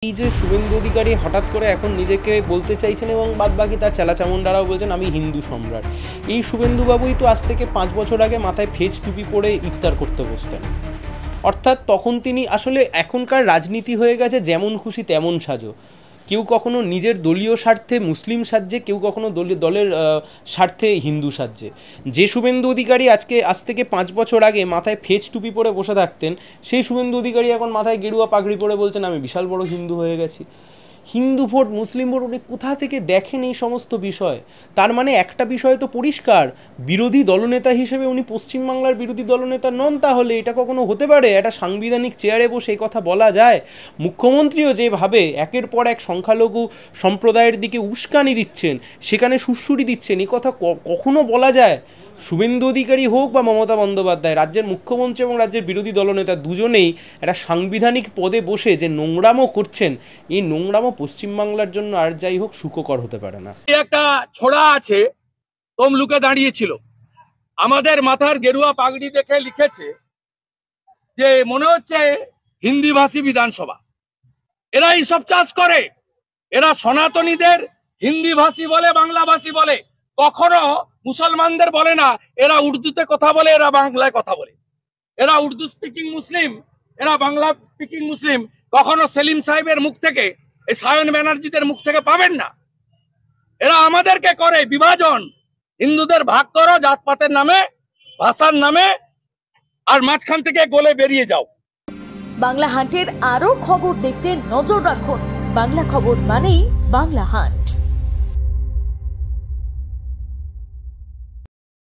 এই যে শুভেন্দু অধিকারী হঠাৎ করে এখন নিজেকে বলতে চাইছেন এবং বাদবাকি তার চেলাচামুন্ডারাও বলছেন আমি হিন্দু সম্রাট। এই শুভেন্দুবাবুই তো আজ থেকে 5 বছর আগে মাথায় ফেজ টুপি পরে ইফতার করতে বসতেন। অর্থাৎ তখন তিনি আসলে এখনকার রাজনীতি হয়ে গেছে যেমন খুশি তেমন সাজো। কেউ কখনো নিজের দলীয় স্বার্থে মুসলিম সাজছে, কেউ কখনো দলের স্বার্থে হিন্দু সাজছে। যে শুভেন্দু অধিকারী আজ থেকে 5 বছর আগে মাথায় ফেজ টুপি পরে বসে থাকতেন, সেই শুভেন্দু অধিকারী এখন মাথায় গেরুয়া পাগড়ি পরে বলছেন আমি বিশাল বড় হিন্দু হয়ে গেছি। হিন্দু ভোট, মুসলিম ভোট, উনি কোথা থেকে দেখেন এই সমস্ত বিষয়? তার মানে একটা বিষয় তো পরিষ্কার, বিরোধী দলনেতা হিসেবে উনি পশ্চিমবাংলার বিরোধী দলনেতা নন। তাহলে এটা কখনো হতে পারে? একটা সাংবিধানিক চেয়ারে বসে এই কথা বলা যায়? মুখ্যমন্ত্রীও যেভাবে একের পর এক সংখ্যালঘু সম্প্রদায়ের দিকে উস্কানি দিচ্ছেন, সেখানে সুড়সুড়ি দিচ্ছেন, এই কথা কখনো বলা যায়? শুভেন্দু অধিকারী হোক বা মমতা বন্দ্যোপাধ্যায়, রাজ্যের মুখ্যমন্ত্রী এবং রাজ্যের বিরোধী দলনেতা দুজনেই একটা সাংবিধানিক পদে বসে যে নোংরামো করছেন, এই নোংরামো পশ্চিমবাংলার জন্য আর যাই হোক সুখকর হতে পারে না। একটা ছোড়া আছে, তমলুকে দাঁড়িয়েছিল, আমাদের মাথার গেরুয়া পাগড়ি দেখে লিখেছে যে মনে হচ্ছে হিন্দি ভাষী বিধানসভা। এরা এইসব চাষ করে, এরা সনাতনীদের হিন্দি ভাষী বলে, বাংলা ভাষী বলে, কখনো মুসলমানদের বলে না। এরা উর্দুতে কথা বলে, এরা বাংলায় কথা বলে। এরা উর্দু স্পিকিং মুসলিম, এরা বাংলা স্পিকিং মুসলিম। কখনো সেলিম সাহেবের মুখ থেকে, এই সায়ন ব্যানার্জিদের মুখ থেকে পাবেন না। এরা আমাদেরকে করে বিভাজন, হিন্দুদের ভাগ করো জাতপাতের নামে, ভাষার নামে, আর মাঝখান থেকে গলে বেরিয়ে যাও। বাংলা হান্টের আরো খবর দেখতে নজর রাখুন। বাংলা খবর মানেই বাংলা হান্ট।